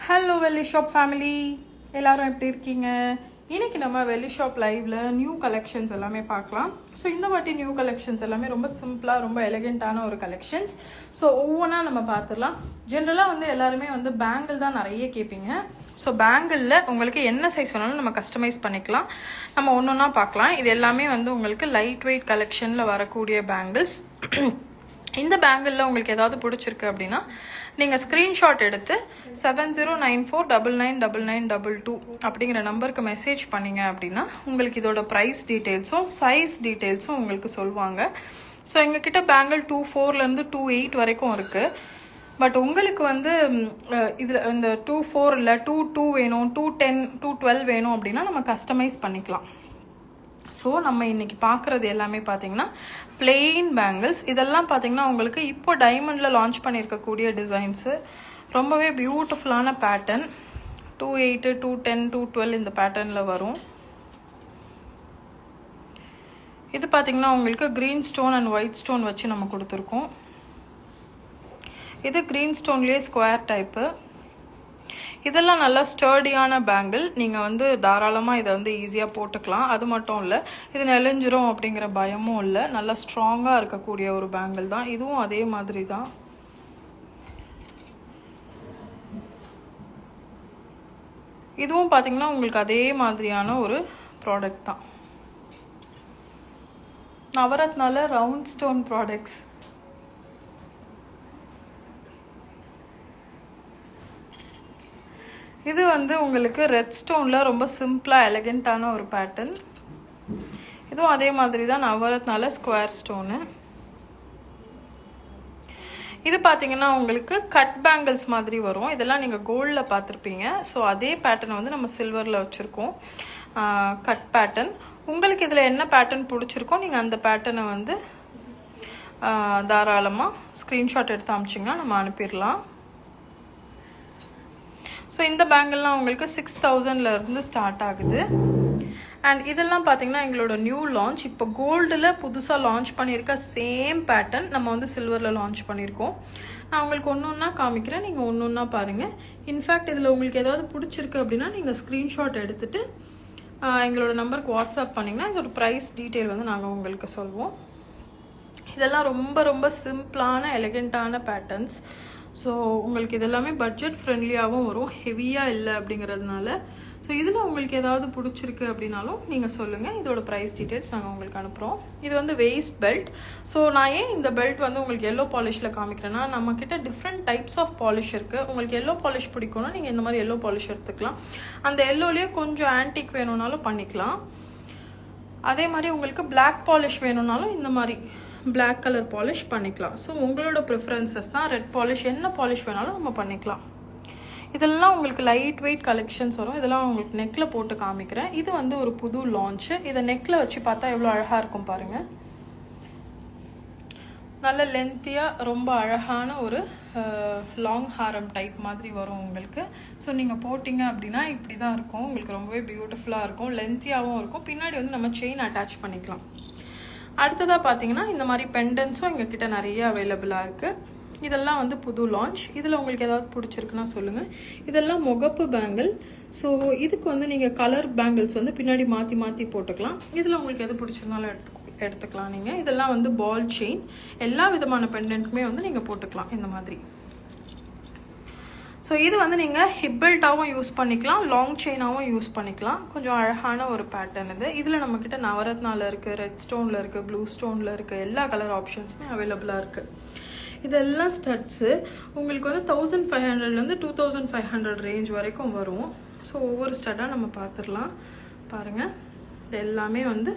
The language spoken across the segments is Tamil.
ஹலோ வெள்ளி ஷாப் ஃபேமிலி, எல்லோரும் எப்படி இருக்கீங்க? இன்றைக்கி நம்ம வெள்ளி ஷாப் லைவில் நியூ கலெக்ஷன்ஸ் எல்லாமே பார்க்கலாம். ஸோ இந்த வாட்டி நியூ கலெக்ஷன்ஸ் எல்லாமே ரொம்ப சிம்பிளாக ரொம்ப எலிகெண்ட்டான ஒரு கலெக்ஷன்ஸ். ஸோ ஒவ்வொன்றா நம்ம பார்த்துடலாம். ஜென்ரலாக வந்து எல்லாருமே வந்து பேங்கிள் தான் நிறைய கேட்பீங்க. ஸோ பேங்கிளில் உங்களுக்கு என்ன சைஸ் வேணாலும் நம்ம கஸ்டமைஸ் பண்ணிக்கலாம். நம்ம ஒன்று ஒன்றா பார்க்கலாம். இது எல்லாமே வந்து உங்களுக்கு லைட் வெயிட் கலெக்ஷனில் வரக்கூடிய பேங்கிள்ஸ். இந்த பேங்கிளில் உங்களுக்கு ஏதாவது பிடிச்சிருக்கு அப்படின்னா நீங்கள் ஸ்க்ரீன்ஷாட் எடுத்து 7094999922 அப்படிங்கிற நம்பருக்கு மெசேஜ் பண்ணிங்க அப்படின்னா உங்களுக்கு இதோட ப்ரைஸ் டீட்டெயில்ஸும் சைஸ் டீட்டெயில்ஸும் உங்களுக்கு சொல்லுவாங்க. ஸோ எங்ககிட்ட பேங்கிள் 24லேருந்து 28 வரைக்கும் இருக்குது. பட் உங்களுக்கு வந்து இதில் இந்த 24 இல்லை 22 வேணும், 210 212 வேணும் அப்படின்னா நம்ம கஸ்டமைஸ் பண்ணிக்கலாம். ஸோ நம்ம இன்றைக்கி பார்க்குறது எல்லாமே பார்த்தீங்கன்னா பிளெயின் பேங்கிள்ஸ். இதெல்லாம் பார்த்தீங்கன்னா உங்களுக்கு இப்போ டைமண்டில் லான்ச் பண்ணியிருக்கக்கூடிய டிசைன்ஸு. ரொம்பவே பியூட்டிஃபுல்லான பேட்டர்ன். 28 210 212 இந்த பேட்டர்னில் வரும். இது பார்த்தீங்கன்னா உங்களுக்கு green stone and white stone வச்சு நம்ம கொடுத்துருக்கோம். இது க்ரீன் ஸ்டோன்லேயே ஸ்கொயர் டைப்பு. இதெல்லாம் நல்லா ஸ்டர்டியான பேங்கிள். நீங்கள் வந்து தாராளமாக இதை வந்து ஈஸியாக போட்டுக்கலாம். அது மட்டும் இல்லை, இது நெளிஞ்சிரும் அப்படிங்கிற பயமும் இல்லை. நல்லா ஸ்ட்ராங்காக இருக்கக்கூடிய ஒரு பேங்கிள் தான். இதுவும் அதே மாதிரி தான். இதுவும் பார்த்தீங்கன்னா உங்களுக்கு அதே மாதிரியான ஒரு ப்ராடக்ட் தான். நவரத்னால ரவுண்ட் ஸ்டோன் ப்ராடக்ட்ஸ். இது வந்து உங்களுக்கு ரெட் ஸ்டோனில் ரொம்ப சிம்பிளாக எலகெண்ட்டான ஒரு பேட்டர்ன். இதுவும் அதே மாதிரி தான் நவரத்னால ஸ்கொயர் ஸ்டோனு. இது பார்த்தீங்கன்னா உங்களுக்கு கட் பேங்கிள்ஸ் மாதிரி வரும். இதெல்லாம் நீங்கள் கோல்டில் பார்த்துருப்பீங்க. ஸோ அதே பேட்டர்னை வந்து நம்ம சில்வரில் வச்சுருக்கோம். Cut pattern. உங்களுக்கு இதில் என்ன பேட்டர்ன் பிடிச்சிருக்கோ நீங்கள் அந்த பேட்டர்னை வந்து தாராளமாக ஸ்க்ரீன்ஷாட் எடுத்து அமிச்சிங்கன்னா நம்ம அனுப்பிடலாம். ஸோ இந்த பேங்கிள்லாம் உங்களுக்கு 6000லேருந்து ஸ்டார்ட் ஆகுது. அண்ட் இதெல்லாம் பார்த்தீங்கன்னா எங்களோட நியூ லான்ச். இப்போ கோல்டில் புதுசாக லான்ச் பண்ணியிருக்க சேம் பேட்டர்ன் நம்ம வந்து சில்வரில் லான்ச் பண்ணியிருக்கோம். நான் உங்களுக்கு ஒன்று ஒன்றா காமிக்கிறேன், நீங்கள் ஒன்று ஒன்றா பாருங்கள். இன்ஃபேக்ட் இதில் உங்களுக்கு ஏதாவது பிடிச்சிருக்கு அப்படின்னா நீங்கள் ஸ்க்ரீன்ஷாட் எடுத்துகிட்டு எங்களோட நம்பருக்கு வாட்ஸ்அப் பண்ணிங்கன்னா இதோட ப்ரைஸ் டீட்டெயில் வந்து நாங்கள் உங்களுக்கு சொல்வோம். இதெல்லாம் ரொம்ப ரொம்ப சிம்பிளான எலிகெண்ட்டான பேட்டர்ன்ஸ். ஸோ உங்களுக்கு இதெல்லாமே பட்ஜெட் ஃப்ரெண்ட்லியாகவும் வரும், ஹெவியாக இல்லை அப்படிங்கிறதுனால. ஸோ இதில் உங்களுக்கு ஏதாவது பிடிச்சிருக்கு அப்படின்னாலும் நீங்கள் சொல்லுங்கள். இதோட ப்ரைஸ் டீட்டெயில்ஸ் நாங்கள் உங்களுக்கு அனுப்புகிறோம். இது வந்து வேஸ்ட் பெல்ட். ஸோ நான் ஏன் இந்த பெல்ட் வந்து உங்களுக்கு எல்லோ பாலிஷில் காமிக்கிறேன்னா நம்மக்கிட்ட டிஃப்ரெண்ட் டைப்ஸ் ஆஃப் பாலிஷ் இருக்குது. உங்களுக்கு எல்லோ பாலிஷ் பிடிக்கும்னா நீங்கள் இந்த மாதிரி எல்லோ பாலிஷ் எடுத்துக்கலாம். அந்த எல்லோலேயே கொஞ்சம் ஆன்டிக் வேணும்னாலும் பண்ணிக்கலாம். அதே மாதிரி உங்களுக்கு பிளாக் பாலிஷ் வேணும்னாலும் இந்த மாதிரி பிளாக் கலர் பாலிஷ் பண்ணிக்கலாம். ஸோ உங்களோட ப்ரிஃபரன்சஸ் தான். ரெட் பாலிஷ் என்ன பாலிஷ் வேணாலும் நம்ம பண்ணிக்கலாம். இதெல்லாம் உங்களுக்கு லைட் வெயிட் கலெக்ஷன்ஸ் வரும். இதெல்லாம் உங்களுக்கு நெக்கில் போட்டு காமிக்கிறேன். இது வந்து ஒரு புது லான்ச்சு. இதை நெக்கில் வச்சு பார்த்தா எவ்வளோ அழகாக இருக்கும் பாருங்கள். நல்ல லென்த்தியாக ரொம்ப அழகான ஒரு லாங் ஹாரம் டைப் மாதிரி வரும் உங்களுக்கு. ஸோ நீங்கள் போட்டிங்க அப்படின்னா இப்படி தான் இருக்கும். உங்களுக்கு ரொம்பவே பியூட்டிஃபுல்லாக இருக்கும், லென்த்தியாகவும் இருக்கும். பின்னாடி வந்து நம்ம செயின் அட்டாச் பண்ணிக்கலாம். அடுத்ததாக பார்த்தீங்கன்னா இந்த மாதிரி பெண்டன்ஸும் எங்ககிட்ட நிறைய அவைலபிளாக இருக்குது. இதெல்லாம் வந்து புது லான்ச். இதில் உங்களுக்கு ஏதாவது பிடிச்சிருக்குன்னா சொல்லுங்கள். இதெல்லாம் முகப்பு பேங்கிள். ஸோ இதுக்கு வந்து நீங்கள் கலர் பேங்கிள்ஸ் வந்து பின்னாடி மாற்றி மாற்றி போட்டுக்கலாம். இதில் உங்களுக்கு எது பிடிச்சிருந்தாலும் எடுத்துக்கலாம் நீங்கள். இதெல்லாம் வந்து பால் செயின். எல்லா விதமான பெண்டன்ட்டுமே வந்து நீங்கள் போட்டுக்கலாம் இந்த மாதிரி. ஸோ இது வந்து நீங்கள் ஹிப் பெல்ட்டாகவும் யூஸ் பண்ணிக்கலாம், லாங் செயினாகவும் யூஸ் பண்ணிக்கலாம். கொஞ்சம் அழகான ஒரு பேட்டர்ன் இது. இதில் நம்மக்கிட்ட நவரத்னாவில் இருக்குது, ரெட் ஸ்டோனில் இருக்குது, ப்ளூ ஸ்டோனில் இருக்குது. எல்லா கலர் ஆப்ஷன்ஸுமே அவைலபிளாக இருக்குது. இதெல்லாம் ஸ்டட்ஸு உங்களுக்கு வந்து 1500லேருந்து 2500 ரேஞ்ச் வரைக்கும் வரும். ஸோ ஒவ்வொரு ஸ்டட்டாக நம்ம பார்த்துடலாம். பாருங்கள், இது எல்லாமே வந்து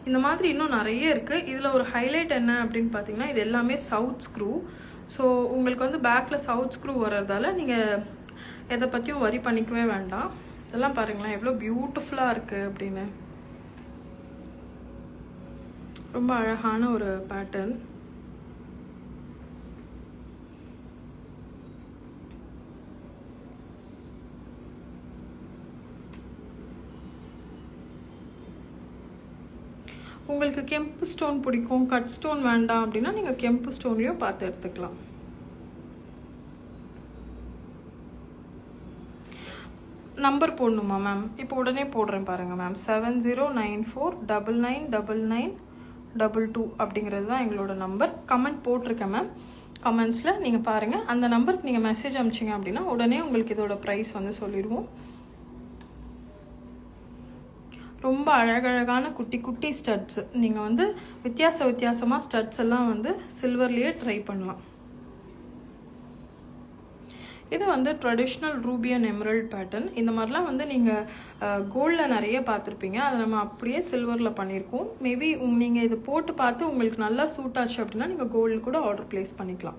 இந்த மாதிரி இன்னும் நிறைய இருக்குது. இதில் ஒரு ஹைலைட் என்ன அப்படின்னு பார்த்தீங்கன்னா இது எல்லாமே சவுத் ஸ்க்ரூ. ஸோ உங்களுக்கு வந்து பேக்கில் சவுத் ஸ்க்ரூ வர்றதால நீங்கள் எதை பற்றியும் வரி பண்ணிக்கவே வேண்டாம். இதெல்லாம் பாருங்களேன் எவ்வளோ பியூட்டிஃபுல்லாக இருக்குது அப்படின்னு. ரொம்ப அழகான ஒரு பேட்டர்ன். உங்களுக்கு கெம்பு ஸ்டோன் பிடிக்கும், கட் ஸ்டோன் வேண்டாம் அப்படின்னா நீங்கள் கெம்பு ஸ்டோன்லேயும் பார்த்து எடுத்துக்கலாம். நம்பர் போடணுமா மேம்? இப்போ உடனே போடுறேன் பாருங்கள் மேம். 7094999922 அப்படிங்கிறது தான் எங்களோட நம்பர். கமெண்ட் போட்டிருக்கேன் மேம். கமெண்ட்ஸில் நீங்கள் பாருங்கள். அந்த நம்பருக்கு நீங்கள் மெசேஜ் அனுப்பிச்சிங்க அப்படின்னா உடனே உங்களுக்கு இதோட ப்ரைஸ் வந்து சொல்லிடுவோம். ரொம்ப அழகழகான குட்டி குட்டி ஸ்டட்ஸ். நீங்கள் வந்து வித்தியாசமாக ஸ்டட்ஸ் எல்லாம் வந்து சில்வர்லேயே ட்ரை பண்ணலாம். இது வந்து traditional Ruby and emerald pattern. இந்த மாதிரிலாம் வந்து நீங்கள் கோல்டில் நிறைய பார்த்துருப்பீங்க. அதை நம்ம அப்படியே சில்வரில் பண்ணியிருக்கோம். மேபி நீங்கள் இது போட்டு பார்த்து உங்களுக்கு நல்லா சூட் ஆச்சு அப்படின்னா நீங்கள் கோல்டு கூட ஆர்டர் ப்ளேஸ் பண்ணிக்கலாம்.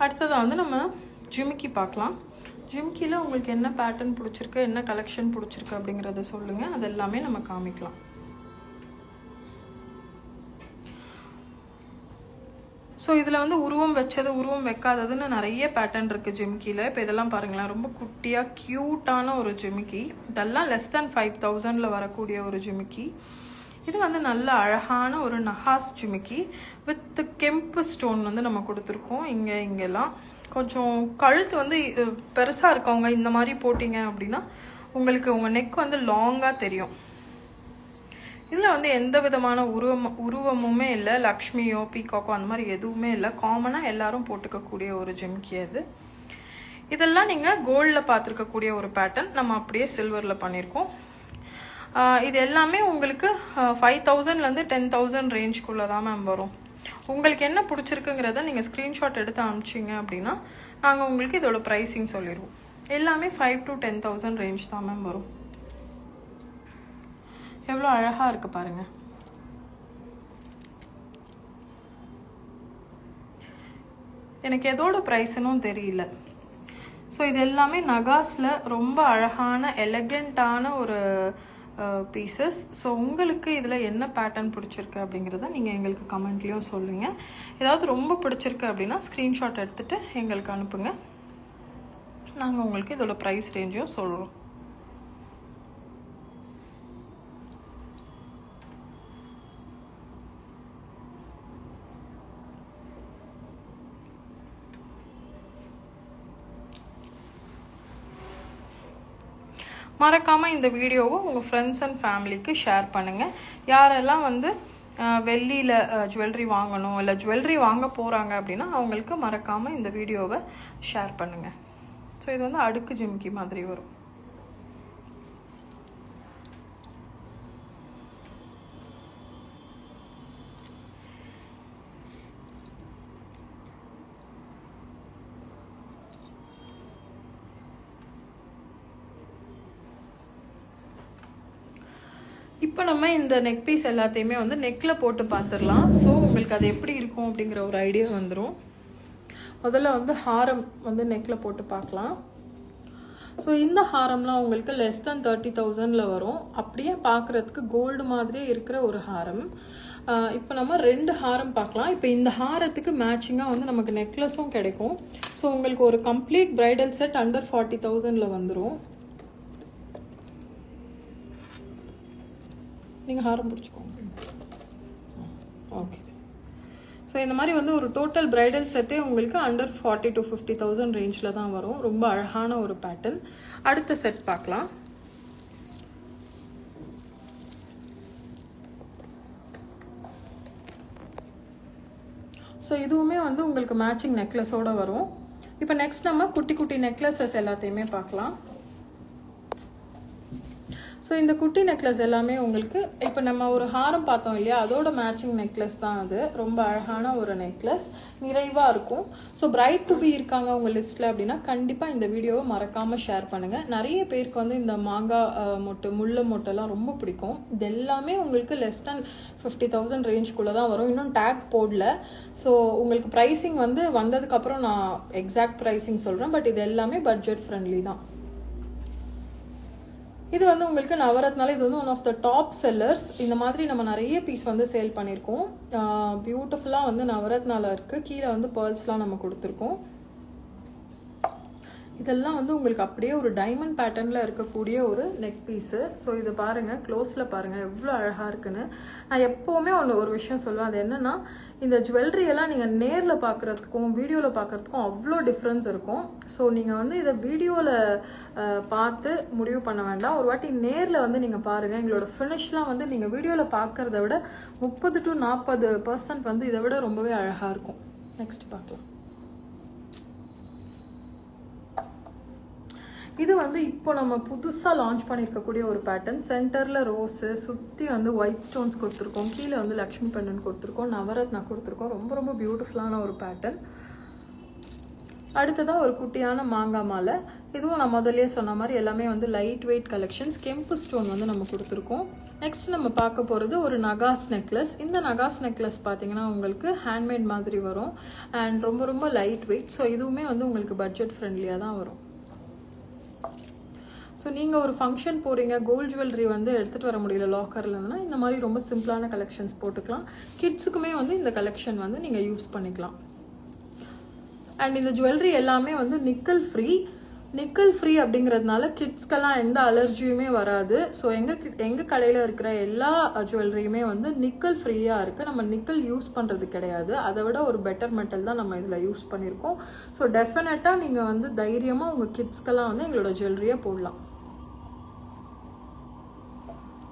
அடுத்ததாக வந்து நம்ம ஜிமிக்கி பார்க்கலாம். ஜிமிக்கியில் உங்களுக்கு என்ன பேட்டர்ன் பிடிச்சிருக்கு, என்ன கலெக்ஷன் பிடிச்சிருக்கு அப்படிங்கிறத சொல்லுங்கள். அது எல்லாமே நம்ம காமிக்கலாம். ஸோ இதில் வந்து உருவம் வச்சது, உருவம் வைக்காததுன்னு நிறைய பேட்டர்ன் இருக்குது ஜிமிக்கியில். இப்போ இதெல்லாம் பாருங்களேன், ரொம்ப குட்டியாக க்யூட்டான ஒரு ஜிமிக்கி. இதெல்லாம் லெஸ் தேன் 5000 வரக்கூடிய ஒரு ஜிமிக்கி. இது வந்து நல்ல அழகான ஒரு நஹாஸ் ஜிமிக்கி வித் கெம்பு ஸ்டோன் வந்து நம்ம கொடுத்துருக்கோம். இங்கெல்லாம் கொஞ்சம் கழுத்து வந்து பெருசாக இருக்கவங்க இந்த மாதிரி போட்டிங்க அப்படின்னா உங்களுக்கு உங்கள் நெக் வந்து லாங்காக தெரியும். இதில் வந்து எந்த விதமான உருவமுமே இல்லை. லக்ஷ்மியோ பீகாக்கோ அந்த மாதிரி எதுவுமே இல்லை. காமனாக எல்லாரும் போட்டுக்கக்கூடிய ஒரு ஜிமிக்கி அது. இதெல்லாம் நீங்கள் கோல்டில் பார்த்துருக்கக்கூடிய ஒரு பேட்டர்ன் நம்ம அப்படியே சில்வரில் பண்ணியிருக்கோம். இது எல்லாமே உங்களுக்கு 5000லேருந்து 10000 ரேஞ்சுக்குள்ளே தான் மேம் வரும். உங்களுக்கு என்ன பிடிச்சிருக்குங்கிறத நீங்கள் ஸ்க்ரீன்ஷாட் எடுத்து அனுப்பிச்சிங்க அப்படின்னா நாங்கள் உங்களுக்கு இதோட ப்ரைஸிங் சொல்லிடுவோம். எல்லாமே 5 to 10,000 ரேஞ்ச் தான் மேம் வரும். எவ்வளோ அழகாக இருக்குது பாருங்கள். எனக்கு எதோட ப்ரைஸ்னும் தெரியல. ஸோ இது எல்லாமே நகாஸில் ரொம்ப அழகான எலகண்ட்டான ஒரு பீசஸ். ஸோ உங்களுக்கு இதில் என்ன பேட்டர்ன் பிடிச்சிருக்கு அப்படிங்கிறத நீங்கள் எங்களுக்கு கமெண்ட்லேயும் சொல்லுங்கள். ஏதாவது ரொம்ப பிடிச்சிருக்கு அப்படின்னா ஸ்க்ரீன்ஷாட் எடுத்துகிட்டு எங்களுக்கு அனுப்புங்க. நாங்கள் உங்களுக்கு இதோட ப்ரைஸ் ரேஞ்சையும் சொல்கிறோம். மறக்காமல் இந்த வீடியோவை உங்கள் ஃப்ரெண்ட்ஸ் அண்ட் ஃபேமிலிக்கு ஷேர் பண்ணுங்கள். யாரெல்லாம் வந்து வெள்ளியில் ஜுவல்லரி வாங்கணும் இல்லை ஜுவல்லரி வாங்க போகிறாங்க அப்படின்னா அவங்களுக்கு மறக்காமல் இந்த வீடியோவை ஷேர் பண்ணுங்கள். ஸோ இது வந்து அடுக்கு ஜிமிக்கி மாதிரி வரும். இப்போ நம்ம இந்த நெக் பீஸ் எல்லாத்தையுமே வந்து நெக்கில் போட்டு பார்த்துடலாம். ஸோ உங்களுக்கு அது எப்படி இருக்கும் அப்படிங்கிற ஒரு ஐடியா வந்துடும். முதல்ல வந்து ஹாரம் வந்து நெக்கில் போட்டு பார்க்கலாம். ஸோ இந்த ஹாரம்லாம் உங்களுக்கு லெஸ் தேன் 30,000 வரும். அப்படியே பார்க்குறதுக்கு கோல்டு மாதிரியே இருக்கிற ஒரு ஹாரம். இப்போ நம்ம 2 ஹாரம் பார்க்கலாம். இப்போ இந்த ஹாரத்துக்கு மேட்சிங்காக வந்து நமக்கு நெக்லஸும் கிடைக்கும். ஸோ உங்களுக்கு ஒரு கம்ப்ளீட் ப்ரைடல் செட் அண்டர் 40,000 வந்துடும். நீங்கள் ஹாரம் பிடிச்சிக்கோங்க. ஓகே. ஸோ இந்த மாதிரி வந்து ஒரு டோட்டல் ப்ரைடல் செட்டே உங்களுக்கு அண்டர் 40,000 to 50,000 ரேஞ்சில் தான் வரும். ரொம்ப அழகான ஒரு பேட்டர்ன். அடுத்த செட் பார்க்கலாம். ஸோ இதுவுமே வந்து உங்களுக்கு மேட்சிங் நெக்லஸோடு வரும். இப்போ நெக்ஸ்ட் நம்ம குட்டி குட்டி நெக்லஸஸ் எல்லாத்தையுமே பார்க்கலாம். ஸோ இந்த குட்டி நெக்லஸ் எல்லாமே உங்களுக்கு இப்போ நம்ம ஒரு ஹாரம் பார்த்தோம் இல்லையா, அதோட மேட்சிங் நெக்லஸ் தான் அது. ரொம்ப அழகான ஒரு நெக்லஸ், நிறைவாக இருக்கும். ஸோ பிரைட் டு பி இருக்காங்க உங்கள் லிஸ்ட்டில் அப்படின்னா கண்டிப்பாக இந்த வீடியோவை மறக்காமல் ஷேர் பண்ணுங்கள். நிறைய பேருக்கு வந்து இந்த மாங்காய் மொட்டு, முல்லை மொட்டெல்லாம் ரொம்ப பிடிக்கும். இது எல்லாமே உங்களுக்கு லெஸ் தேன் 50,000 ரேஞ்சுக்குள்ளே தான் வரும். இன்னும் டேக் போடல. ஸோ உங்களுக்கு ப்ரைஸிங் வந்து வந்ததுக்கப்புறம் நான் எக்ஸாக்ட் ப்ரைஸிங் சொல்கிறேன். பட் இது எல்லாமே பட்ஜெட் ஃப்ரெண்ட்லி தான். இது வந்து உங்களுக்கு நவரத்னால இது வந்து one of the top sellers. இந்த மாதிரி நம்ம நிறைய பீஸ் வந்து சேல் பண்ணியிருக்கோம். பியூட்டிஃபுல்லாக வந்து நவரத்னால இருக்குது. கீழே வந்து பேர்ல்ஸ்லாம் நம்ம கொடுத்துருக்கோம். இதெல்லாம் வந்து உங்களுக்கு அப்படியே ஒரு டைமண்ட் பேட்டர்னில் இருக்கக்கூடிய ஒரு நெக் பீஸு. ஸோ இது பாருங்கள், க்ளோஸில் பாருங்கள் எவ்வளோ அழகாக இருக்குன்னு. நான் எப்போவுமே ஒரு விஷயம் சொல்லுவேன், அது என்னென்னா இந்த ஜுவல்லரியெல்லாம் நீங்கள் நேரில் பார்க்குறதுக்கும் வீடியோவில் பார்க்குறதுக்கும் அவ்வளோ டிஃப்ரென்ஸ் இருக்கும். ஸோ நீங்கள் வந்து இதை வீடியோவில் பார்த்து முடிவு பண்ண வேண்டாம், ஒரு வாட்டி நேரில் வந்து நீங்கள் பாருங்கள். எங்களோட ஃபினிஷ்லாம் வந்து நீங்கள் வீடியோவில் பார்க்குறத விட 30 to 40% வந்து இதை விட ரொம்பவே அழகாக இருக்கும். நெக்ஸ்ட் பார்க்கலாம். இது வந்து இப்போ நம்ம புதுசாக லான்ச் பண்ணியிருக்கக்கூடிய ஒரு பேட்டர்ன். சென்டரில் ரோஸு, சுற்றி வந்து ஒயிட் ஸ்டோன்ஸ் கொடுத்துருக்கோம், கீழே வந்து லக்ஷ்மி பெண்டன் கொடுத்துருக்கோம், நவரத்னா கொடுத்துருக்கோம். ரொம்ப ரொம்ப பியூட்டிஃபுல்லான ஒரு பேட்டர்ன். அடுத்ததாக ஒரு குட்டியான மாங்காய் மாலை. இதுவும் நான் முதல்லையே சொன்ன மாதிரி எல்லாமே வந்து லைட் வெயிட் கலெக்ஷன்ஸ். கெம்பு ஸ்டோன் வந்து நம்ம கொடுத்துருக்கோம். நெக்ஸ்ட் நம்ம பார்க்க போகிறது ஒரு நகாஸ் நெக்லஸ். இந்த நகாஸ் நெக்லஸ் பார்த்தீங்கன்னா உங்களுக்கு ஹேண்ட்மேட் மாதிரி வரும் அண்ட் ரொம்ப ரொம்ப லைட் வெயிட். ஸோ இதுவுமே வந்து உங்களுக்கு பட்ஜெட் ஃப்ரெண்ட்லியாக தான் வரும். ஸோ நீங்கள் ஒரு ஃபங்க்ஷன் போகிறீங்க, கோல்ட் ஜுவல்லரி வந்து எடுத்துகிட்டு வர முடியல லாக்கரில் இருந்ததுன்னா இந்த மாதிரி ரொம்ப சிம்பிளான கலெக்ஷன்ஸ் போட்டுக்கலாம். கிட்ஸுக்குமே வந்து இந்த கலெக்ஷன் வந்து நீங்கள் யூஸ் பண்ணிக்கலாம். அண்ட் இந்த ஜுவல்லரி எல்லாமே வந்து நிக்கல் ஃப்ரீ அப்படிங்கிறதுனால கிட்ஸ்க்கெல்லாம் எந்த அலர்ஜியுமே வராது. ஸோ எங்கள் கடையில் இருக்கிற எல்லா ஜுவல்லரியுமே வந்து நிக்கல் ஃப்ரீயாக இருக்குது. நம்ம நிக்கல் யூஸ் பண்ணுறது கிடையாது, அதை விட ஒரு பெட்டர் மெட்டல் தான் நம்ம இதில் யூஸ் பண்ணியிருக்கோம். ஸோ டெஃபினட்டாக நீங்கள் வந்து தைரியமாக உங்கள் கிட்ஸ்க்கெல்லாம் வந்து எங்களோட ஜுவல்லரியை போடலாம்.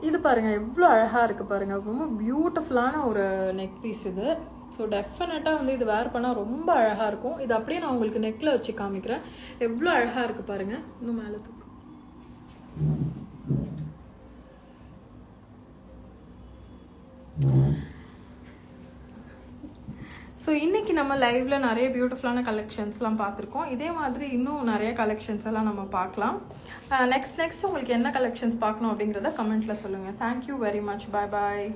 இது பாருங்கள் எவ்வளோ அழகாக இருக்குது பாருங்கள், ரொம்ப பியூட்டிஃபுல்லான ஒரு நெக் பீஸ் இது. ஸோ டெஃபினட்டாக வந்து இது வேர் பண்ணால் ரொம்ப அழகாக இருக்கும். இது அப்படியே நான் உங்களுக்கு நெக்கில் வச்சு காமிக்கிறேன், எவ்வளோ அழகாக இருக்குது பாருங்கள். இன்னும் மேலே தூக்கு. ஸோ இன்றைக்கி நம்ம லைவில் நிறைய பியூட்டிஃபுல்லான கலெக்ஷன்ஸ்லாம் பார்த்துருக்கோம். இதே மாதிரி இன்னும் நிறைய கலெக்ஷன்ஸ் எல்லாம் நம்ம பார்க்கலாம். நெக்ஸ்ட் உங்களுக்கு என்ன கலெக்ஷன்ஸ் பார்க்கணும் அப்படிங்கிறத கமெண்ட்டில் சொல்லுங்கள். Thank you very much. பாய் பாய்.